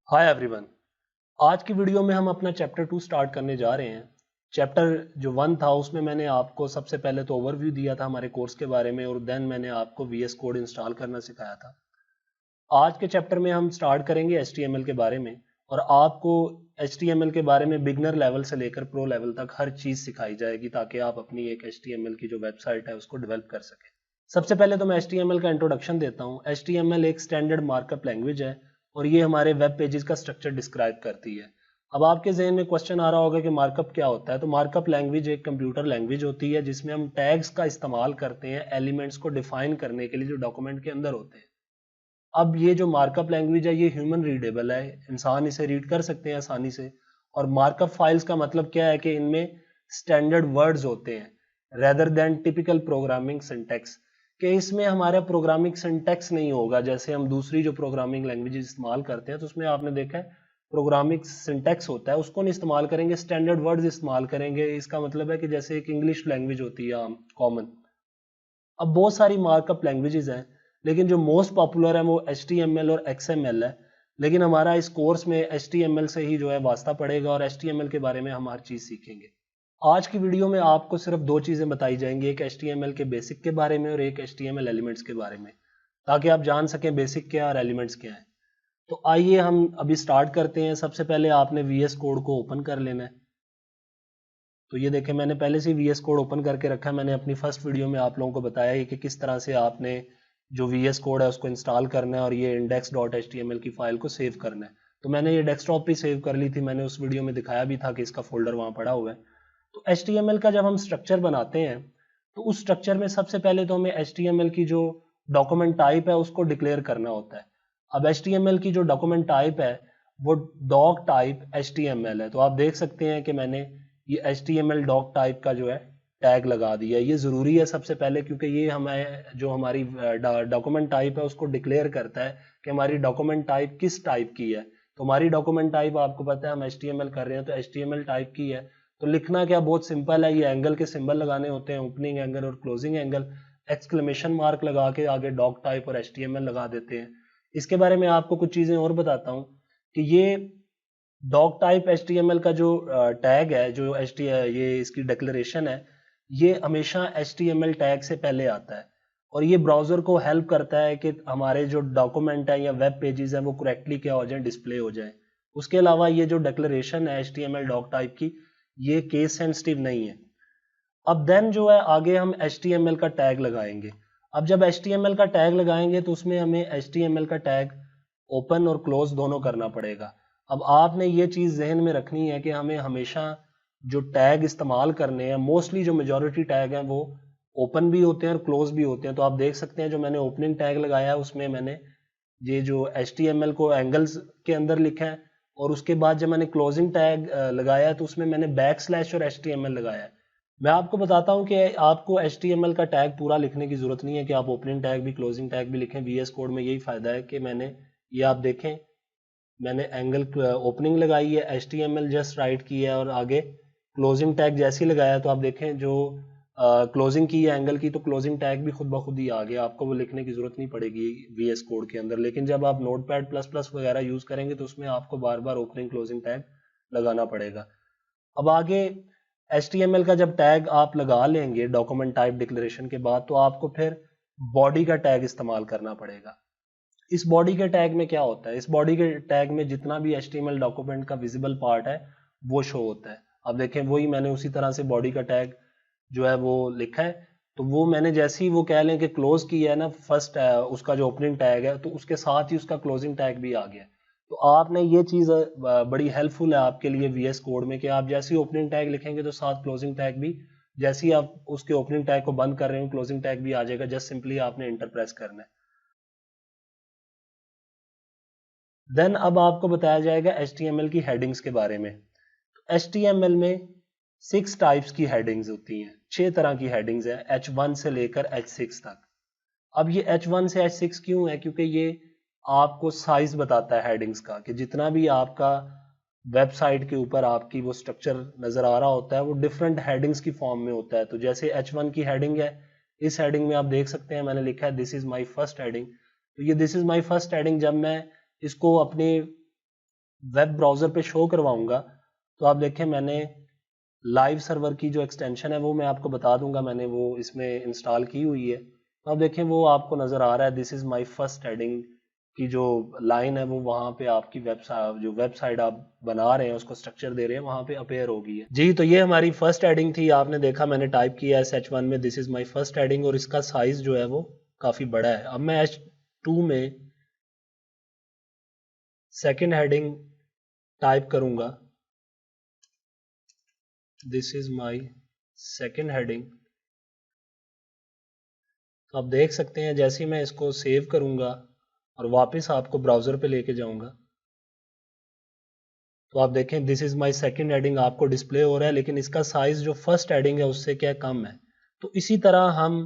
Hi everyone. आज की video में हम अपना चैप्टर 2 स्टार्ट करने जा रहे हैं। चैप्टर जो 1 था उसमें मैंने आपको सबसे पहले तो ओवरव्यू दिया था हमारे कोर्स के बारे में और देन मैंने आपको वीएस कोड इंस्टॉल करना सिखाया था। आज के चैप्टर में हम स्टार्ट करेंगे HTML के बारे में और आपको HTML के बारे में बिगनर लेवल से लेकर प्रो लेवल तक हर चीज़ सिखाई जाएगी ताकि आप अपनी एक HTML की जो वेबसाइट है उसको डेवलप कर सकें। सबसे पहले तो मैं HTML का इंट्रोडक्शन देता हूँ। HTML एक स्टैंडर्ड मार्कअप लैंग्वेज है और ये हमारे वेब पेजेस का स्ट्रक्चर डिस्क्राइब करती है। अब आपके जहन में क्वेश्चन आ रहा होगा कि मार्कअप क्या होता है। तो मार्कअप लैंग्वेज एक कंप्यूटर लैंग्वेज होती है जिसमें हम टैग्स का इस्तेमाल करते हैं एलिमेंट्स को डिफाइन करने के लिए जो डॉक्यूमेंट के अंदर होते हैं। अब ये जो मार्कअप लैंग्वेज है ये ह्यूमन रीडेबल है, इंसान इसे रीड कर सकते हैं आसानी से। और मार्कअप फाइल्स का मतलब क्या है कि इनमें स्टैंडर्ड वर्ड्स होते हैं rather than typical programming syntax, कि इसमें हमारा प्रोग्रामिंग सिंटैक्स नहीं होगा जैसे हम दूसरी जो प्रोग्रामिंग लैंग्वेज इस्तेमाल करते हैं तो उसमें आपने देखा है प्रोग्रामिंग सिंटैक्स होता है, उसको नहीं इस्तेमाल करेंगे, स्टैंडर्ड वर्ड्स इस्तेमाल करेंगे। इसका मतलब है कि जैसे एक इंग्लिश लैंग्वेज होती है आम कॉमन। अब बहुत सारी मार्कअप लैंग्वेजेस हैं लेकिन जो मोस्ट पॉपुलर है वो HTML और XML है। लेकिन हमारा इस कोर्स में HTML से ही जो है वास्ता पड़ेगा और HTML के बारे में हम हर चीज़ सीखेंगे। आज की वीडियो में आपको सिर्फ दो चीज़ें बताई जाएंगी, एक HTML के बेसिक के बारे में और एक HTML एलिमेंट्स के बारे में, ताकि आप जान सकें बेसिक क्या और एलिमेंट्स क्या है। तो आइए हम अभी स्टार्ट करते हैं। सबसे पहले आपने VS कोड को ओपन कर लेना है। तो ये देखें मैंने पहले से VS कोड ओपन करके रखा है। मैंने अपनी फर्स्ट वीडियो में आप लोगों को बताया है कि किस तरह से आपने जो VS कोड है उसको इंस्टॉल करना है और ये index.html की फाइल को सेव करना है। तो मैंने ये डेस्कटॉप पे सेव कर ली थी, मैंने उस वीडियो में दिखाया भी था कि इसका फोल्डर वहाँ पड़ा हुआ है। तो HTML का जब हम स्ट्रक्चर बनाते हैं तो उस स्ट्रक्चर में सबसे पहले तो हमें HTML की जो डॉक्यूमेंट टाइप है उसको डिक्लेयर करना होता है। अब HTML की जो डॉक्यूमेंट टाइप है वो डॉक टाइप HTML है। तो आप देख सकते हैं कि मैंने ये HTML डॉक टाइप का जो है टैग लगा दिया। ये ज़रूरी है सबसे पहले क्योंकि ये हमें जो हमारी डॉक्यूमेंट टाइप है उसको डिक्लेयर करता है कि हमारी डॉक्यूमेंट टाइप किस टाइप की है। तो हमारी डॉक्यूमेंट टाइप आपको पता है हम HTML कर रहे हैं तो HTML टाइप की है। तो लिखना क्या बहुत सिंपल है, ये एंगल के सिंबल लगाने होते हैं, ओपनिंग एंगल और क्लोजिंग एंगल, एक्सक्लेमेशन मार्क लगा के आगे डॉक टाइप और HTML लगा देते हैं। इसके बारे में आपको कुछ चीज़ें और बताता हूँ कि ये डॉक टाइप HTML का जो टैग है, जो ये इसकी डिक्लेरेशन है, ये हमेशा HTML टैग से पहले आता है और ये ब्राउज़र को हेल्प करता है कि हमारे जो डॉक्यूमेंट है या वेब पेजेस हैं वो करेक्टली क्या हो जाए, डिस्प्ले हो जाए। उसके अलावा ये जो डिक्लेरेशन है HTML डॉक टाइप की, ये केस सेंसिटिव नहीं है। अब देन जो है आगे हम HTML का टैग लगाएंगे। अब जब HTML का टैग लगाएंगे तो उसमें हमें HTML का टैग ओपन और क्लोज दोनों करना पड़ेगा। अब आपने ये चीज़ जहन में रखनी है कि हमें हमेशा जो टैग इस्तेमाल करने हैं, मोस्टली जो मेजॉरिटी टैग हैं वो ओपन भी होते हैं और क्लोज भी होते हैं। तो आप देख सकते हैं जो मैंने ओपनिंग टैग लगाया है उसमें मैंने ये जो HTML को एंगल्स के अंदर लिखा है और उसके बाद जब मैंने क्लोजिंग टैग लगाया है तो उसमें मैंने बैकस्लैश और HTML लगाया है। मैं आपको बताता हूं कि आपको HTML का टैग पूरा लिखने की जरूरत नहीं है कि आप ओपनिंग टैग भी क्लोजिंग टैग भी लिखें। VS कोड में यही फायदा है कि मैंने ये आप देखें मैंने एंगल ओपनिंग लगाई है, HTML जस्ट राइट की है और आगे क्लोजिंग टैग जैसे ही लगाया तो आप देखें जो क्लोजिंग की है एंगल की तो क्लोजिंग टैग भी खुद ब खुद ही आ गया, आपको वो लिखने की जरूरत नहीं पड़ेगी VS कोड के अंदर। लेकिन जब आप नोटपैड प्लस प्लस वगैरह यूज करेंगे तो उसमें आपको बार बार ओपनिंग क्लोजिंग टैग लगाना पड़ेगा। अब आगे HTML का जब टैग आप लगा लेंगे डॉक्यूमेंट टाइप डिक्लेरेशन के बाद तो आपको फिर बॉडी का टैग इस्तेमाल करना पड़ेगा। इस बॉडी के टैग में क्या होता है, इस बॉडी के टैग में जितना भी HTML डॉक्यूमेंट का विजिबल पार्ट है वो शो होता है। अब देखें वही मैंने उसी तरह से बॉडी का टैग जो है वो लिखा है। तो वो मैंने जैसे ही वो कह लें कि क्लोज किया है ना फर्स्ट उसका जो ओपनिंग टैग है तो उसके साथ ही उसका क्लोजिंग टैग भी आ गया। तो आपने ये चीज़ बड़ी हेल्पफुल है आपके लिए VS कोड में कि आप जैसे ही ओपनिंग टैग लिखेंगे तो साथ क्लोजिंग टैग भी, जैसे ही आप उसके ओपनिंग टैग को बंद कर रहे हो क्लोजिंग टैग भी आ जाएगा। जस्ट सिंपली आपने इंटर प्रेस करना है। देन अब आपको बताया जाएगा HTML की हेडिंग्स के बारे में। HTML में 6 टाइप्स की हेडिंग्स होती हैं, 6 तरह की हेडिंग्स हैं H1 से लेकर H6 तक। अब ये H1 से H6 क्यों है, क्योंकि ये आपको साइज बताता है हेडिंग्स का कि जितना भी आपका वेबसाइट के ऊपर आपकी वो स्ट्रक्चर नजर आ रहा होता है वो डिफरेंट हेडिंग्स की फॉर्म में होता है। तो जैसे H1 की हेडिंग है, इस हेडिंग में आप देख सकते हैं मैंने लिखा है this is my first heading. तो ये this is my first heading जब मैं इसको अपने वेब ब्राउज़र पे शो करवाऊंगा तो आप देखें मैंने लाइव सर्वर की जो एक्सटेंशन है वो मैं आपको बता दूंगा, मैंने वो इसमें इंस्टॉल की हुई है। तो आप देखें वो आपको नज़र आ रहा है, this is my first heading की जो लाइन है वो वहाँ पे आपकी वेबसाइट, जो वेबसाइट आप बना रहे हैं उसको स्ट्रक्चर दे रहे हैं, वहाँ पे अपेयर होगी है जी। तो ये हमारी फर्स्ट हेडिंग थी, आपने देखा मैंने टाइप किया है H1 में this is my first heading, और इसका साइज जो है वो काफ़ी बड़ा है। अब मैं H2 में सेकेंड हेडिंग टाइप करूंगा, this is my second heading. तो आप देख सकते हैं जैसे ही मैं इसको सेव करूंगा और वापस आपको ब्राउज़र पे लेके जाऊंगा तो आप देखें this is my second heading आपको डिस्प्ले हो रहा है, लेकिन इसका साइज़ जो फर्स्ट हेडिंग है उससे क्या कम है। तो इसी तरह हम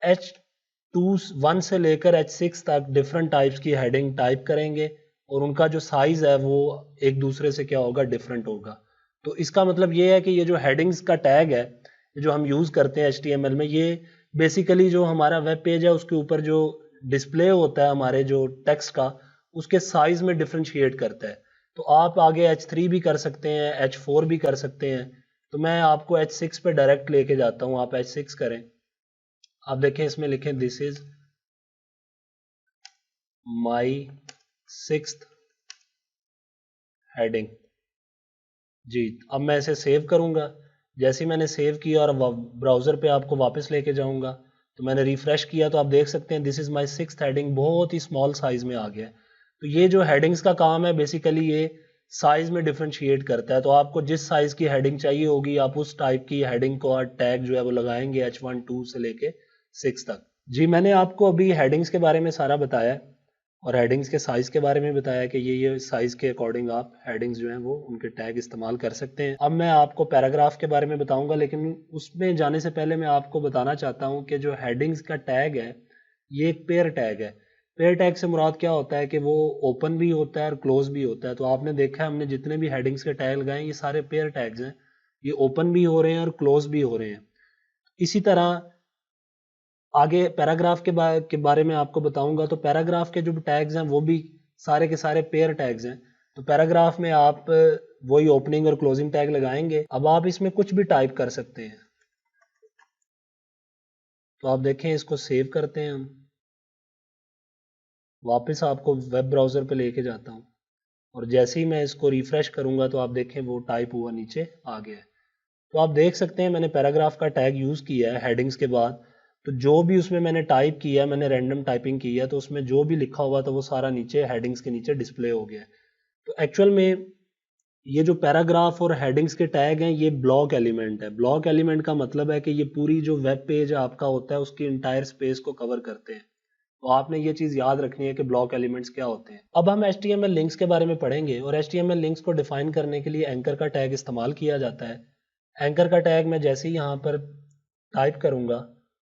H1 से लेकर H6 तक डिफरेंट टाइप्स की हेडिंग टाइप करेंगे और उनका जो साइज़ है वो एक दूसरे से क्या होगा, डिफरेंट होगा। तो इसका मतलब ये है कि ये जो हेडिंग्स का टैग है जो हम यूज़ करते हैं HTML में, ये बेसिकली जो हमारा वेब पेज है उसके ऊपर जो डिस्प्ले होता है हमारे जो टेक्स्ट का, उसके साइज़ में डिफ्रेंशिएट करता है। तो आप आगे H3 भी कर सकते हैं, H4 भी कर सकते हैं। तो मैं आपको H6 पे डायरेक्ट लेके जाता हूँ, आप H6 करें। आप देखें इसमें लिखें this is my sixth heading जी। अब मैं इसे सेव करूंगा, जैसे ही मैंने सेव किया और ब्राउज़र पे आपको वापस लेके जाऊंगा तो मैंने रिफ्रेश किया तो आप देख सकते हैं this is my sixth heading बहुत ही स्मॉल साइज़ में आ गया। तो ये जो हेडिंग्स का काम है बेसिकली ये साइज़ में डिफ्रेंशिएट करता है। तो आपको जिस साइज़ की हेडिंग चाहिए होगी आप उस टाइप की हेडिंग को टैग जो है वो लगाएंगे H1 2 से लेके 6 तक जी। मैंने आपको अभी हेडिंग्स के बारे में सारा बताया और हेडिंग्स के साइज़ के बारे में बताया कि ये साइज़ के अकॉर्डिंग आप हेडिंग्स जो हैं वो उनके टैग इस्तेमाल कर सकते हैं। अब मैं आपको पैराग्राफ के बारे में बताऊंगा, लेकिन उसमें जाने से पहले मैं आपको बताना चाहता हूं कि जो हेडिंग्स का टैग है ये एक पेयर टैग है। पेयर टैग से मुराद क्या होता है कि वो ओपन भी होता है और क्लोज भी होता है। तो आपने देखा है हमने जितने भी हेडिंग्स के टैग लगाए ये सारे पेयर टैग्स हैं, ये ओपन भी हो रहे हैं और क्लोज भी हो रहे हैं। इसी तरह आगे पैराग्राफ के बारे में आपको बताऊंगा। तो पैराग्राफ के जो टैग्स हैं वो भी सारे के सारे पेयर टैग्स हैं। तो पैराग्राफ में आप वही ओपनिंग और क्लोजिंग टैग लगाएंगे। अब आप इसमें कुछ भी टाइप कर सकते हैं। तो आप देखें इसको सेव करते हैं हम, वापस आपको वेब ब्राउज़र पे लेके जाता हूँ और जैसे ही मैं इसको रिफ्रेश करूंगा तो आप देखें वो टाइप हुआ नीचे आ गया है। तो आप देख सकते हैं मैंने पैराग्राफ का टैग यूज़ किया है हेडिंग्स के बाद। तो जो भी उसमें मैंने टाइप किया है, मैंने रैंडम टाइपिंग की है, तो उसमें जो भी लिखा हुआ था वो सारा नीचे हेडिंग्स के नीचे डिस्प्ले हो गया है। तो एक्चुअल में ये जो पैराग्राफ और हेडिंग्स के टैग हैं ये ब्लॉक एलिमेंट है। ब्लॉक एलिमेंट का मतलब है कि ये पूरी जो वेब पेज आपका होता है उसकी इंटायर स्पेस को कवर करते हैं। तो आपने ये चीज़ याद रखनी है कि ब्लॉक एलिमेंट्स क्या होते हैं। अब हम HTML लिंक्स के बारे में पढ़ेंगे और HTML लिंक्स को डिफाइन करने के लिए एंकर का टैग इस्तेमाल किया जाता है। एंकर का टैग मैं जैसे ही यहाँ पर टाइप करूँगा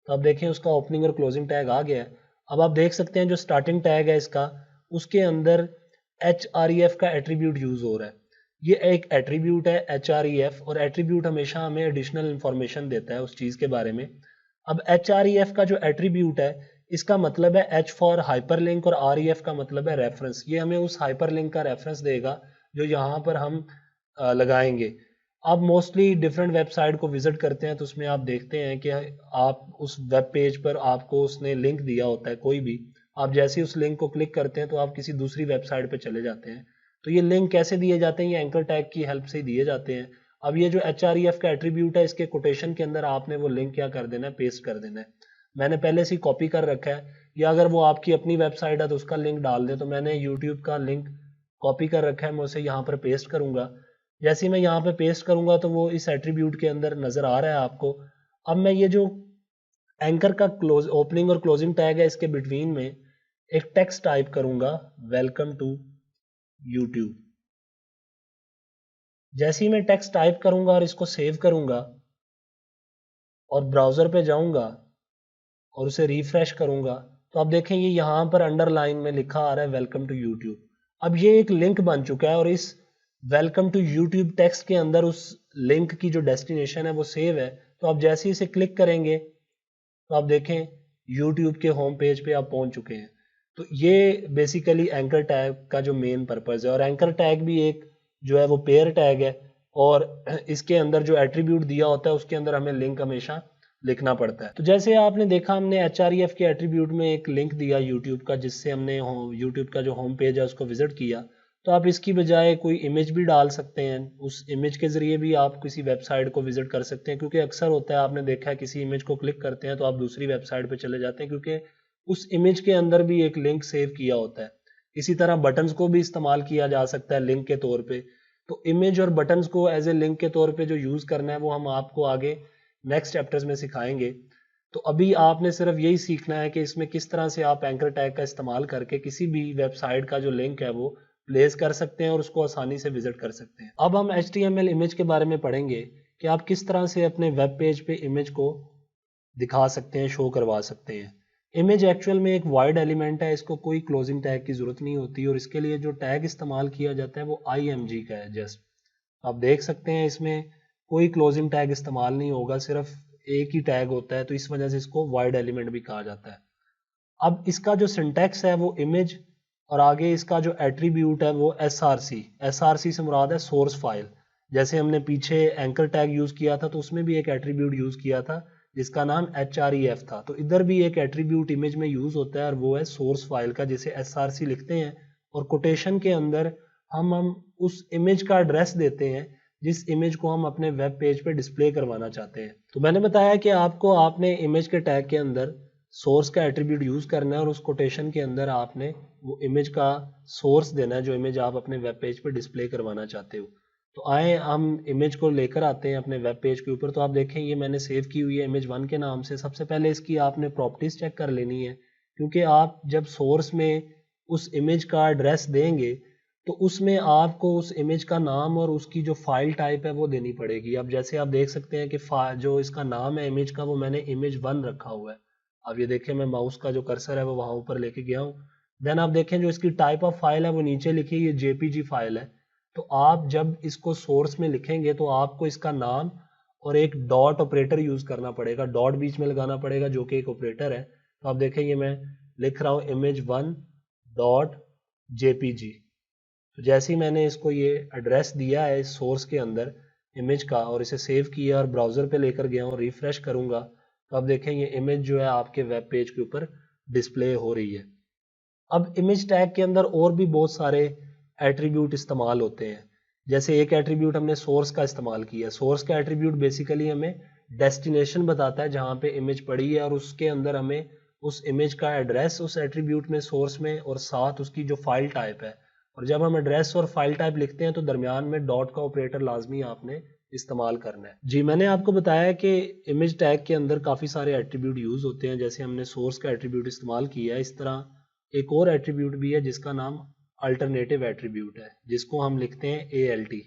तो आप देखें उसका ओपनिंग और क्लोजिंग टैग आ गया है। अब आप देख सकते हैं जो स्टार्टिंग टैग है इसका उसके अंदर href का एट्रीब्यूट यूज़ हो रहा है। ये एक एट्रीब्यूट है href और एट्रीब्यूट हमेशा हमें एडिशनल इंफॉर्मेशन देता है उस चीज़ के बारे में। अब href का जो एट्रीब्यूट है इसका मतलब है H फॉर हाइपरलिंक और ref का मतलब है रेफरेंस। ये हमें उस हाइपरलिंक का रेफरेंस देगा जो यहाँ पर हम लगाएंगे। आप मोस्टली डिफरेंट वेबसाइट को विजिट करते हैं तो उसमें आप देखते हैं कि आप उस वेब पेज पर आपको उसने लिंक दिया होता है कोई भी, आप जैसे ही उस लिंक को क्लिक करते हैं तो आप किसी दूसरी वेबसाइट पर चले जाते हैं। तो ये लिंक कैसे दिए जाते हैं, ये एंकर टैग की हेल्प से ही दिए जाते हैं। अब ये जो href का एट्रीब्यूट है इसके कोटेशन के अंदर आपने वो लिंक क्या कर देना है, पेस्ट कर देना है। मैंने पहले से ही कॉपी कर रखा है, या अगर वो आपकी अपनी वेबसाइट है तो उसका लिंक डाल दे। तो मैंने यूट्यूब का लिंक कॉपी कर रखा है, मैं उसे यहाँ पर पेस्ट करूँगा। जैसे ही मैं यहाँ पे पेस्ट करूंगा तो वो इस एट्रीब्यूट के अंदर नजर आ रहा है आपको। अब मैं ये जो एंकर का क्लोज ओपनिंग और क्लोजिंग टैग है इसके बिटवीन में एक टेक्स्ट टाइप करूंगा, वेलकम टू यूट्यूब। जैसे ही मैं टेक्स्ट टाइप करूंगा और इसको सेव करूंगा और ब्राउजर पे जाऊंगा और उसे रिफ्रेश करूंगा तो आप देखें ये यहाँ पर अंडरलाइन में लिखा आ रहा है वेलकम टू यूट्यूब। अब ये एक लिंक बन चुका है और इस वेलकम टू यूट्यूब टेक्स्ट के अंदर उस लिंक की जो डेस्टिनेशन है वो सेव है। तो आप जैसे ही इसे क्लिक करेंगे तो आप देखें यूट्यूब के होम पेज पे आप पहुंच चुके हैं। तो ये बेसिकली एंकर टैग का जो मेन पर्पस है। और एंकर टैग भी एक जो है वो पेयर टैग है, और इसके अंदर जो एट्रीब्यूट दिया होता है उसके अंदर हमें लिंक हमेशा लिखना पड़ता है। तो जैसे आपने देखा, हमने href के एट्रीब्यूट में एक लिंक दिया यूट्यूब का, जिससे हमने यूट्यूब का जो होम पेज है उसको विजिट किया। तो आप इसकी बजाय कोई इमेज भी डाल सकते हैं, उस इमेज के ज़रिए भी आप किसी वेबसाइट को विजिट कर सकते हैं। क्योंकि अक्सर होता है, आपने देखा है, किसी इमेज को क्लिक करते हैं तो आप दूसरी वेबसाइट पे चले जाते हैं, क्योंकि उस इमेज के अंदर भी एक लिंक सेव किया होता है। इसी तरह बटन्स को भी इस्तेमाल किया जा सकता है लिंक के तौर पे। तो इमेज और बटन्स को एज ए लिंक के तौर पे जो यूज़ करना है वो हम आपको आगे नेक्स्ट चैप्टर्स में सिखाएंगे। तो अभी आपने सिर्फ यही सीखना है कि इसमें किस तरह से आप एंकर टैग का इस्तेमाल करके किसी भी वेबसाइट का जो लिंक है वो प्लेस कर सकते हैं और उसको आसानी से विजिट कर सकते हैं। अब हम HTML इमेज के बारे में पढ़ेंगे कि आप किस तरह से अपने वेब पेज पे इमेज को दिखा सकते हैं, शो करवा सकते हैं। इमेज एक्चुअल में एक वाइड एलिमेंट है, इसको कोई क्लोजिंग टैग की ज़रूरत नहीं होती, और इसके लिए जो टैग इस्तेमाल किया जाता है वो IMG का है। जस्ट आप देख सकते हैं इसमें कोई क्लोजिंग टैग इस्तेमाल नहीं होगा, सिर्फ एक ही टैग होता है, तो इस वजह से इसको वाइड एलिमेंट भी कहा जाता है। अब इसका जो सिंटैक्स है वो इमेज, और आगे इसका जो एट्रीब्यूट है वो SRC से मुराद है सोर्स फाइल। जैसे हमने पीछे एंकर टैग यूज़ किया था तो उसमें भी एक एट्रीब्यूट यूज़ किया था जिसका नाम href था। तो इधर भी एक एट्रीब्यूट इमेज में यूज़ होता है और वो है सोर्स फाइल का, जिसे SRC लिखते हैं, और कोटेशन के अंदर हम उस इमेज का एड्रेस देते हैं जिस इमेज को हम अपने वेब पेज पे डिस्प्ले करवाना चाहते हैं। तो मैंने बताया कि आपको आपने इमेज के टैग के अंदर सोर्स का एट्रीब्यूट यूज़ करना है, और उस कोटेशन के अंदर आपने वो इमेज का सोर्स देना है जो इमेज आप अपने वेब पेज पे डिस्प्ले करवाना चाहते हो। तो आए हम इमेज को लेकर आते हैं अपने वेब पेज के ऊपर। तो आप देखें, ये मैंने सेव की हुई है image1 के नाम से। सबसे पहले इसकी आपने प्रॉपर्टीज चेक कर लेनी है, क्योंकि आप जब सोर्स में उस इमेज का एड्रेस देंगे तो उसमें आपको उस इमेज का नाम और उसकी जो फाइल टाइप है वो देनी पड़ेगी। अब जैसे आप देख सकते हैं कि जो इसका नाम है इमेज का वो मैंने image1 रखा हुआ है। अब ये देखें, मैं माउस का जो कर्सर है वो वहाँ ऊपर लेके गया हूँ। देन आप देखें जो इसकी टाइप ऑफ फाइल है वो नीचे लिखी है, ये JPG फाइल है। तो आप जब इसको सोर्स में लिखेंगे तो आपको इसका नाम और एक डॉट ऑपरेटर यूज करना पड़ेगा, डॉट बीच में लगाना पड़ेगा जो कि एक ऑपरेटर है। तो आप देखेंगे मैं लिख रहा हूँ image1.jpg। तो जैसे ही मैंने इसको ये एड्रेस दिया है इस सोर्स के अंदर इमेज का और इसे सेव किया और ब्राउजर पे लेकर गया हूँ, रिफ्रेश करूंगा, तो आप देखें ये इमेज जो है आपके वेब पेज के ऊपर डिस्प्ले हो रही है। अब इमेज टैग के अंदर और भी बहुत सारे एट्रीब्यूट इस्तेमाल होते हैं। जैसे एक एट्रीब्यूट हमने सोर्स का इस्तेमाल किया। सोर्स का एट्रीब्यूट बेसिकली हमें डेस्टिनेशन बताता है जहाँ पे इमेज पड़ी है, और उसके अंदर हमें उस इमेज का एड्रेस उस एट्रीब्यूट में सोर्स में, और साथ उसकी जो फाइल टाइप है। और जब हम एड्रेस और फाइल टाइप लिखते हैं तो दरमियान में डॉट का ऑपरेटर लाजमी आपने इस्तेमाल करना है। जी, मैंने आपको बताया कि इमेज टैग के अंदर काफ़ी सारे एट्रीब्यूट यूज़ होते हैं। जैसे हमने सोर्स का एट्रीब्यूट इस्तेमाल किया है, इस तरह एक और एट्रीब्यूट भी है जिसका नाम अल्टरनेटिव एट्रीब्यूट है, जिसको हम लिखते हैं ALT।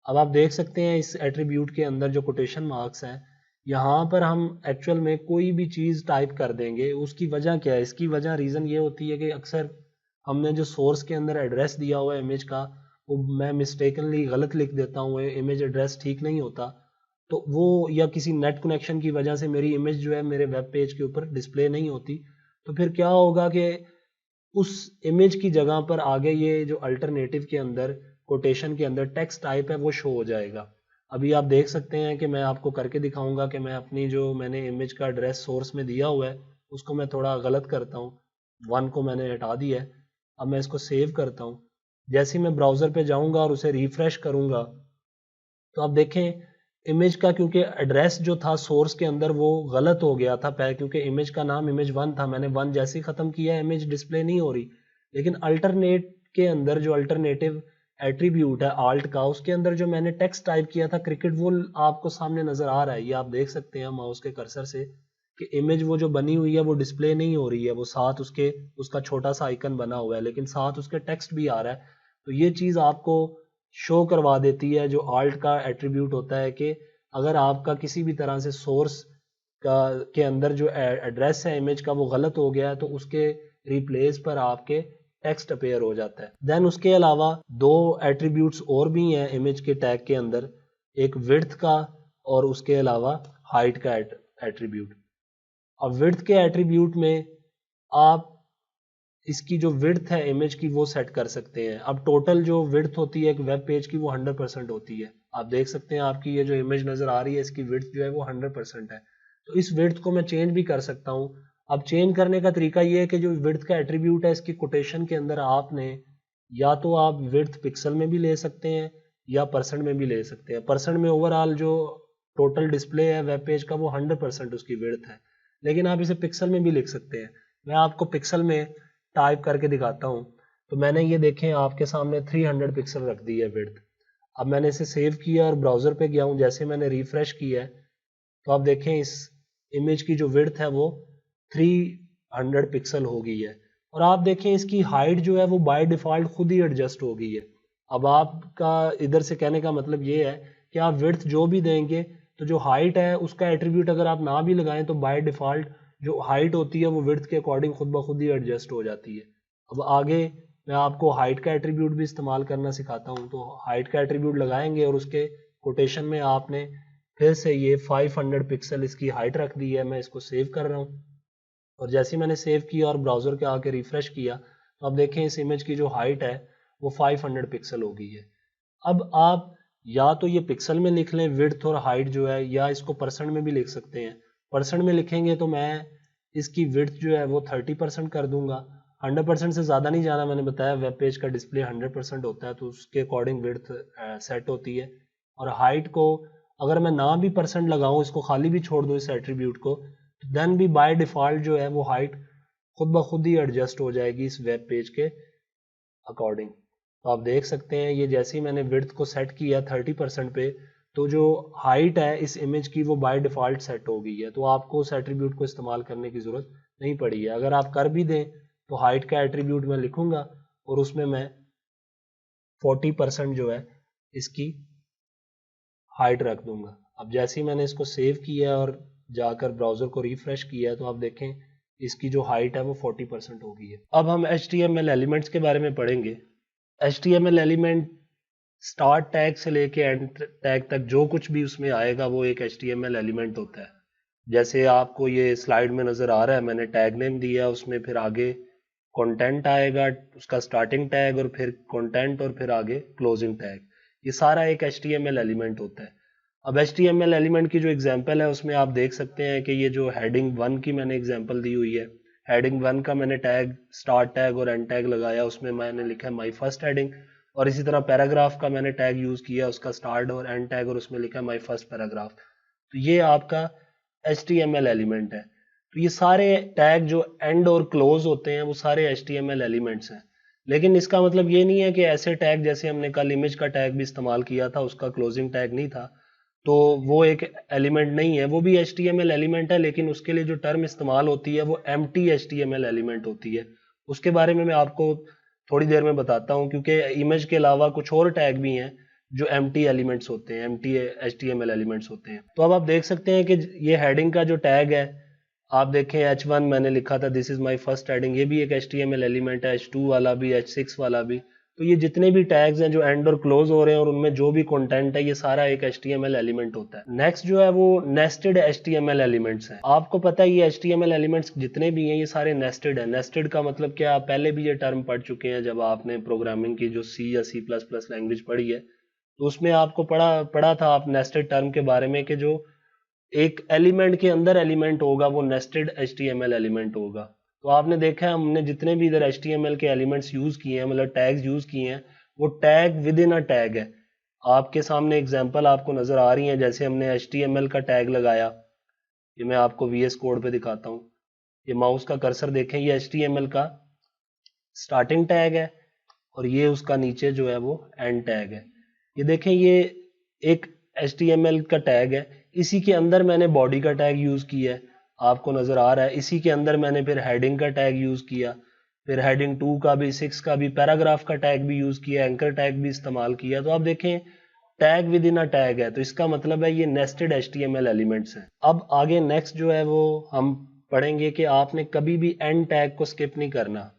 अब आप देख सकते हैं इस एट्रीब्यूट के अंदर जो कोटेशन मार्क्स हैं, यहाँ पर हम एक्चुअल में कोई भी चीज़ टाइप कर देंगे। उसकी वजह क्या है? इसकी वजह रीज़न ये होती है कि अक्सर हमने जो सोर्स के अंदर एड्रेस दिया हुआ है इमेज का, वो मैं मिस्टेकनली गलत लिख देता हूँ, इमेज एड्रेस ठीक नहीं होता, तो वो या किसी नेट कनेक्शन की वजह से मेरी इमेज जो है मेरे वेब पेज के ऊपर डिस्प्ले नहीं होती। तो फिर क्या होगा कि उस इमेज की जगह पर आगे ये जो अल्टरनेटिव के अंदर कोटेशन के अंदर टेक्स्ट टाइप है वो शो हो जाएगा। अभी आप देख सकते हैं कि मैं आपको करके दिखाऊंगा कि मैं अपनी जो मैंने इमेज का एड्रेस सोर्स में दिया हुआ है उसको मैं थोड़ा गलत करता हूँ, 1 को मैंने हटा दिया है। अब मैं इसको सेव करता हूँ। जैसे ही मैं ब्राउज़र पे जाऊँगा और उसे रिफ्रेश करूँगा तो आप देखें इमेज का, क्योंकि एड्रेस जो था सोर्स के अंदर वो गलत हो गया था पहले, क्योंकि इमेज का नाम image1 था। मैंने 1 जैसे ही ख़त्म किया इमेज डिस्प्ले नहीं हो रही। लेकिन अल्टरनेट के अंदर जो अल्टरनेटिव एट्रीब्यूट है आल्ट का, उसके अंदर जो मैंने टेक्स्ट टाइप किया था क्रिकेट, वो आपको सामने नज़र आ रहा है। ये आप देख सकते हैं माउस के कर्सर से कि इमेज वो जो बनी हुई है वो डिस्प्ले नहीं हो रही है, वो साथ उसके उसका छोटा सा आइकन बना हुआ है लेकिन साथ उसके टेक्स्ट भी आ रहा है। तो ये चीज़ आपको शो करवा देती है जो आल्ट का एट्रीब्यूट होता है कि अगर आपका किसी भी तरह से सोर्स का के अंदर जो एड्रेस है इमेज का वो गलत हो गया है तो उसके रिप्लेस पर आपके टेक्स्ट अपेयर हो जाता है। देन उसके अलावा 2 एट्रीब्यूट्स और भी हैं इमेज के टैग के अंदर, एक विड्थ का और उसके अलावा हाइट का एट्रीब्यूट। अब विड्थ के एट्रीब्यूट में आप इसकी जो विड्थ है इमेज की वो सेट कर सकते हैं। अब टोटल जो विड्थ होती है एक वेब पेज की वो 100% होती है। आप देख सकते हैं आपकी ये जो इमेज नज़र आ रही है इसकी विड्थ जो है वो 100% है। तो इस विड्थ को मैं चेंज भी कर सकता हूँ। अब चेंज करने का तरीका ये है कि जो विड्थ का एट्रीब्यूट है इसकी कोटेशन के अंदर आपने या तो आप विड्थ पिक्सल में भी ले सकते हैं या परसेंट में भी ले सकते हैं। परसेंट में ओवरऑल जो टोटल डिस्प्ले है वेब पेज का वो 100% उसकी विड्थ है, लेकिन आप इसे पिक्सल में भी लिख सकते हैं। मैं आपको पिक्सल में टाइप करके दिखाता हूँ। तो मैंने ये देखें आपके सामने 300 पिक्सल रख दी है विड्थ। अब मैंने इसे सेव किया और ब्राउज़र पे गया हूँ। जैसे मैंने रिफ्रेश किया है तो आप देखें इस इमेज की जो विड्थ है वो 300 पिक्सल हो गई है। और आप देखें इसकी हाइट जो है वो बाय डिफ़ॉल्ट खुद ही एडजस्ट हो गई है। अब आपका इधर से कहने का मतलब ये है कि आप विड्थ जो भी देंगे तो जो हाइट है उसका एट्रीब्यूट अगर आप ना भी लगाएं तो बाय डिफ़ॉल्ट जो हाइट होती है वो विड्थ के अकॉर्डिंग खुद ब खुद ही एडजस्ट हो जाती है। अब आगे मैं आपको हाइट का एट्रीब्यूट भी इस्तेमाल करना सिखाता हूँ। तो हाइट का एट्रीब्यूट लगाएंगे और उसके कोटेशन में आपने फिर से ये 500 पिक्सल इसकी हाइट रख दी है। मैं इसको सेव कर रहा हूँ और जैसे ही मैंने सेव किया और ब्राउज़र के आके रिफ्रेश किया तो आप देखें इस इमेज की जो हाइट है वो 500 पिक्सल हो गई है। अब आप या तो ये पिक्सल में लिख लें विड्थ और हाइट जो है, या इसको परसेंट में भी लिख सकते हैं। परसेंट में लिखेंगे तो मैं इसकी विड्थ जो है वो 30% कर दूंगा। 100% से ज़्यादा नहीं जाना, मैंने बताया वेब पेज का डिस्प्ले 100% होता है तो उसके अकॉर्डिंग विड्थ सेट होती है। और हाइट को अगर मैं ना भी परसेंट लगाऊं, इसको खाली भी छोड़ दूं इस एट्रीब्यूट को, तो देन भी बाय डिफ़ॉल्ट जो है वो हाइट खुद ब खुद ही एडजस्ट हो जाएगी इस वेब पेज के अकॉर्डिंग। तो आप देख सकते हैं ये जैसे ही मैंने विड्थ को सेट किया 30% पे तो जो हाइट है इस इमेज की वो बाय डिफ़ॉल्ट सेट हो गई है। तो आपको उस एट्रीब्यूट को इस्तेमाल करने की ज़रूरत नहीं पड़ी है। अगर आप कर भी दें तो हाइट का एट्रीब्यूट मैं लिखूंगा और उसमें मैं 40% जो है इसकी हाइट रख दूंगा। अब जैसे ही मैंने इसको सेव किया और जाकर ब्राउज़र को रिफ्रेश किया तो आप देखें इसकी जो हाइट है वो 40% हो गई है। अब हम HTML एलिमेंट्स के बारे में पढ़ेंगे। HTML एलिमेंट स्टार्ट टैग से लेके एंड टैग तक जो कुछ भी उसमें आएगा वो एक HTML एलिमेंट होता है। जैसे आपको ये स्लाइड में नज़र आ रहा है, मैंने टैग नेम दिया, उसमें फिर आगे कंटेंट आएगा, उसका स्टार्टिंग टैग और फिर कंटेंट और फिर आगे क्लोजिंग टैग। ये सारा एक HTML एलिमेंट होता है। अब HTML एलिमेंट की जो एग्जांपल है उसमें आप देख सकते हैं कि ये जो हेडिंग 1 की मैंने एग्जांपल दी हुई है, हेडिंग 1 का मैंने टैग स्टार्ट टैग और एंड टैग लगाया, उसमें मैंने लिखा है माई फर्स्ट हेडिंग। और इसी तरह पैराग्राफ का मैंने टैग यूज़ किया, उसका स्टार्ट और एंड टैग और उसमें लिखा है माई फर्स्ट पैराग्राफ। तो ये आपका HTML एलिमेंट है। तो ये सारे टैग जो एंड और क्लोज होते हैं वो सारे HTML एलिमेंट्स हैं। लेकिन इसका मतलब ये नहीं है कि ऐसे टैग जैसे हमने कल इमेज का टैग भी इस्तेमाल किया था उसका क्लोजिंग टैग नहीं था तो वो एक एलिमेंट नहीं है। वो भी HTML एलिमेंट है, लेकिन उसके लिए जो टर्म इस्तेमाल होती है वो एम्प्टी HTML एलिमेंट होती है। उसके बारे में मैं आपको थोड़ी देर में बताता हूँ, क्योंकि इमेज के अलावा कुछ और टैग भी हैं जो एम्प्टी एलिमेंट्स होते हैं, एम्प्टी HTML एलिमेंट्स होते हैं। तो अब आप देख सकते हैं कि ये हेडिंग का जो टैग है, आप देखें H1 मैंने लिखा था this is my first heading, ये भी एक HTML एलिमेंट है, H2 वाला भी, H6 वाला भी। तो ये जितने भी टैग्स हैं जो एंड और क्लोज हो रहे हैं और उनमें जो भी कंटेंट है ये सारा एक HTML एलिमेंट होता है। नेक्स्ट जो है वो नेस्टेड HTML एलिमेंट्स हैं। आपको पता है ये HTML एलिमेंट्स जितने भी हैं ये सारे नेस्टेड है। नेस्टेड का मतलब क्या, आप पहले भी ये टर्म पढ़ चुके हैं जब आपने प्रोग्रामिंग की जो C या C++ लैंग्वेज पढ़ी है, तो उसमें आपको पढ़ा था आप नेस्टेड टर्म के बारे में कि जो एक एलिमेंट के अंदर एलिमेंट होगा वो नेस्टेड HTML एलिमेंट होगा। तो आपने देखा है हमने जितने भी इधर HTML के एलिमेंट्स यूज किए हैं, मतलब टैग्स यूज किए हैं, वो tag with in a tag है। आपके सामने एग्जांपल आपको नजर आ रही है, जैसे हमने HTML का टैग लगाया, ये मैं आपको VS कोड पे दिखाता हूँ। ये माउस का कर्सर देखें, ये HTML का स्टार्टिंग टैग है और ये उसका नीचे जो है वो एंड टैग है। ये देखें ये एक HTML का टैग है, इसी के अंदर मैंने बॉडी का टैग यूज किया है, आपको नजर आ रहा है। इसी के अंदर मैंने फिर हेडिंग का टैग यूज किया, फिर हेडिंग 2 का भी, 6 का भी, पैराग्राफ का टैग भी यूज किया, एंकर टैग भी इस्तेमाल किया। तो आप देखें tag with in a tag है, तो इसका मतलब है ये नेस्टेड HTML एलिमेंट्स हैं। अब आगे नेक्स्ट जो है वो हम पढ़ेंगे कि आपने कभी भी एंड टैग को स्किप नहीं करना।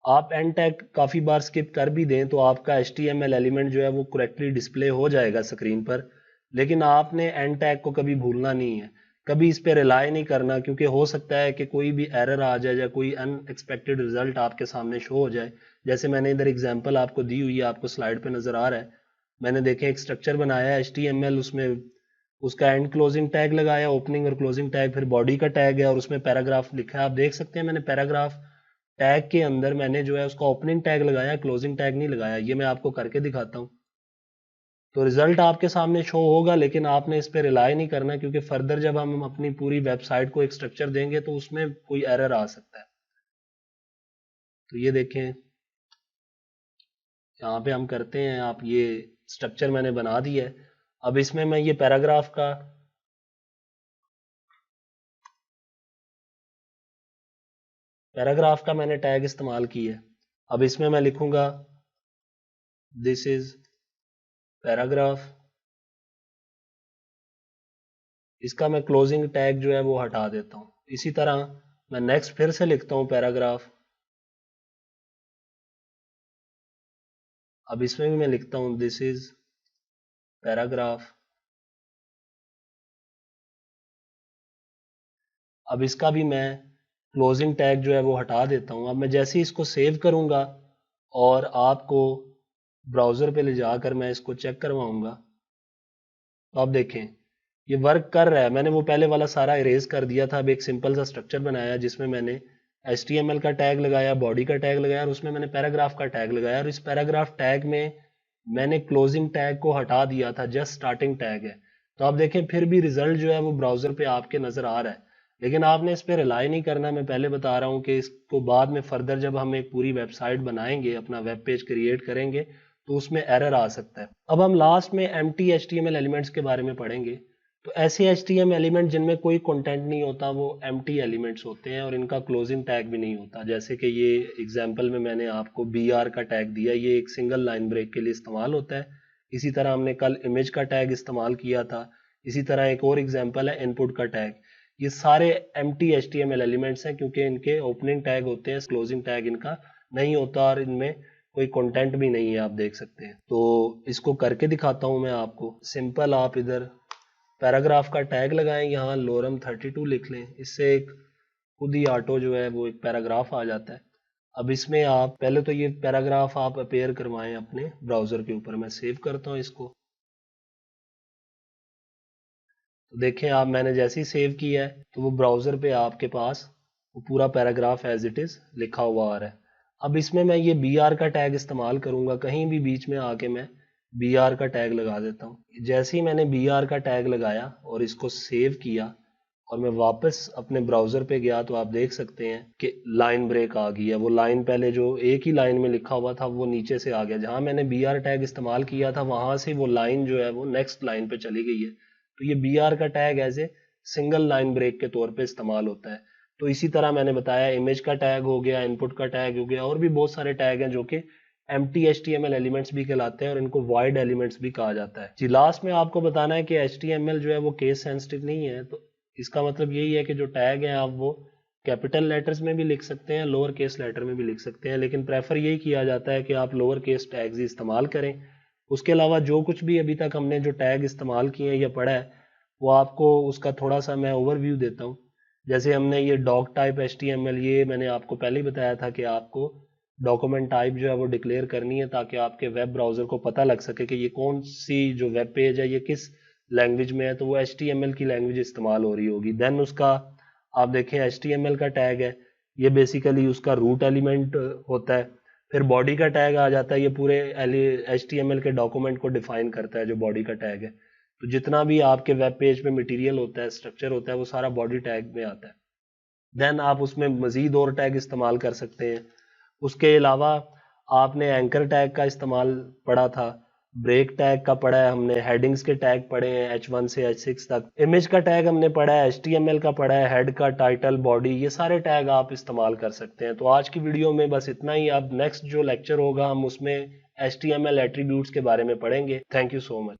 आप एंड टैग काफ़ी बार स्किप कर भी दें तो आपका HTML एलिमेंट जो है वो करेक्टली डिस्प्ले हो जाएगा स्क्रीन पर, लेकिन आपने एंड टैग को कभी भूलना नहीं है। कभी इस पे रिलाई नहीं करना, क्योंकि हो सकता है कि कोई भी एरर आ जाए या कोई अनएक्सपेक्टेड रिजल्ट आपके सामने शो हो जाए। जैसे मैंने इधर एग्जांपल आपको दी हुई है, आपको स्लाइड पे नजर आ रहा है। मैंने देखें एक स्ट्रक्चर बनाया है HTML, उसमें उसका एंड क्लोजिंग टैग लगाया, ओपनिंग और क्लोजिंग टैग, फिर बॉडी का टैग है और उसमें पैराग्राफ लिखा है। आप देख सकते हैं मैंने पैराग्राफ टैग के अंदर मैंने जो है उसका ओपनिंग टैग लगाया, क्लोजिंग टैग नहीं लगाया। ये मैं आपको करके दिखाता हूँ। तो रिजल्ट आपके सामने शो होगा, लेकिन आपने इस पे रिलाई नहीं करना, क्योंकि फर्दर जब हम अपनी पूरी वेबसाइट को एक स्ट्रक्चर देंगे तो उसमें कोई एरर आ सकता है। तो ये देखें, यहाँ पे हम करते हैं, आप ये स्ट्रक्चर मैंने बना दिया है। अब इसमें मैं ये पैराग्राफ का मैंने टैग इस्तेमाल किया है। अब इसमें मैं लिखूंगा दिस इज पैराग्राफ। इसका मैं क्लोजिंग टैग जो है वो हटा देता हूं। इसी तरह मैं नेक्स्ट फिर से लिखता हूं पैराग्राफ। अब इसमें भी मैं लिखता हूं दिस इज पैराग्राफ। अब इसका भी मैं क्लोजिंग टैग जो है वो हटा देता हूं। अब मैं जैसे ही इसको सेव करूंगा और आपको ब्राउजर पे ले जाकर मैं इसको चेक करवाऊंगा, तो आप देखें ये वर्क कर रहा है। मैंने वो पहले वाला सारा इरेज कर दिया था। अब एक सिंपल सा स्ट्रक्चर बनाया जिसमें मैंने HTML का टैग लगाया, बॉडी का टैग लगाया और उसमें मैंने पैराग्राफ का टैग लगाया। और इस पैराग्राफ टैग में मैंने क्लोजिंग टैग को हटा दिया था, जस्ट स्टार्टिंग टैग है। तो आप देखें फिर भी रिजल्ट जो है वो ब्राउजर पे आपके नजर आ रहा है, लेकिन आपने इस पे रिलाई नहीं करना। मैं पहले बता रहा हूँ कि इसको बाद में फर्दर जब हम एक पूरी वेबसाइट बनाएंगे, अपना वेब पेज क्रिएट करेंगे, तो उसमें एरर आ सकता है। अब हम लास्ट में एम्प्टी HTML एलिमेंट्स के बारे में पढ़ेंगे। तो ऐसे HTML एलिमेंट जिनमें कोई कंटेंट नहीं होता वो एम्प्टी एलिमेंट्स होते हैं और इनका क्लोजिंग टैग भी नहीं होता। जैसे कि ये एग्जांपल में मैंने आपको BR का टैग दिया, ये एक सिंगल लाइन ब्रेक के लिए इस्तेमाल होता है। इसी तरह हमने कल इमेज का टैग इस्तेमाल किया था। इसी तरह एक और एग्जांपल है इनपुट का टैग। ये सारे एम्प्टी HTML एलिमेंट्स हैं, क्योंकि इनके ओपनिंग टैग होते हैं, क्लोजिंग टैग इनका नहीं होता और इनमें कोई कंटेंट भी नहीं है, आप देख सकते हैं। तो इसको करके दिखाता हूं मैं आपको। सिंपल आप इधर पैराग्राफ का टैग लगाएं, यहाँ लोरम 32 लिख लें, इससे एक खुद ही ऑटो जो है वो एक पैराग्राफ आ जाता है। अब इसमें आप पहले तो ये पैराग्राफ आप अपेयर करवाएं अपने ब्राउजर के ऊपर। मैं सेव करता हूँ इसको। तो देखें आप, मैंने जैसे ही सेव किया है तो वो ब्राउजर पे आपके पास वो पूरा पैराग्राफ एज इट इज लिखा हुआ आ रहा है। अब इसमें मैं ये BR का टैग इस्तेमाल करूंगा, कहीं भी बीच में आके मैं BR का टैग लगा देता हूँ। जैसे ही मैंने BR का टैग लगाया और इसको सेव किया और मैं वापस अपने ब्राउजर पे गया, तो आप देख सकते हैं कि लाइन ब्रेक आ गई है। वो लाइन पहले जो एक ही लाइन में लिखा हुआ था वो नीचे से आ गया। जहां मैंने BR टैग इस्तेमाल किया था वहां से वो लाइन जो है वो नेक्स्ट लाइन पे चली गई है। तो ये BR का tag as a single line break के तौर पे इस्तेमाल होता है। तो इसी तरह मैंने बताया इमेज का टैग हो गया, इनपुट का टैग हो गया, और भी बहुत सारे टैग हैं जो कि एम्प्टी HTML एलिमेंट्स भी कहलाते हैं और इनको वॉइड एलिमेंट्स भी कहा जाता है। जी लास्ट में आपको बताना है कि HTML जो है वो केस सेंसिटिव नहीं है। तो इसका मतलब यही है कि जो टैग हैं आप वो कैपिटल लेटर्स में भी लिख सकते हैं, लोअर केस लेटर में भी लिख सकते हैं, लेकिन प्रेफर यही किया जाता है कि आप लोअर केस टैग्स ही इस्तेमाल करें। उसके अलावा जो कुछ भी अभी तक हमने जो टैग इस्तेमाल किए हैं या पढ़ा है, वो आपको उसका थोड़ा सा मैं ओवरव्यू देता हूँ। जैसे हमने ये डॉक टाइप HTML, ये मैंने आपको पहले ही बताया था कि आपको डॉक्यूमेंट टाइप जो है वो डिक्लेयर करनी है, ताकि आपके वेब ब्राउजर को पता लग सके कि ये कौन सी जो वेब पेज है ये किस लैंग्वेज में है, तो वो HTML की लैंग्वेज इस्तेमाल हो रही होगी। देन उसका आप देखें HTML का टैग है, ये बेसिकली उसका रूट एलिमेंट होता है। फिर बॉडी का टैग आ जाता है, ये पूरे HTML के डॉक्यूमेंट को डिफाइन करता है जो बॉडी का टैग है। तो जितना भी आपके वेब पेज पे मटेरियल होता है, स्ट्रक्चर होता है, वो सारा बॉडी टैग में आता है। देन आप उसमें मजीद और टैग इस्तेमाल कर सकते हैं। उसके अलावा आपने एंकर टैग का इस्तेमाल पढ़ा था, ब्रेक टैग का पढ़ा है हमने, हेडिंग्स के टैग पढ़े हैं H1 से H6 तक, इमेज का टैग हमने पढ़ा है, HTML का पढ़ा है, हेड का, टाइटल, बॉडी, ये सारे टैग आप इस्तेमाल कर सकते हैं। तो आज की वीडियो में बस इतना ही। अब नेक्स्ट जो लेक्चर होगा हम उसमें HTML एट्रीब्यूट्स के बारे में पढ़ेंगे। Thank you so much.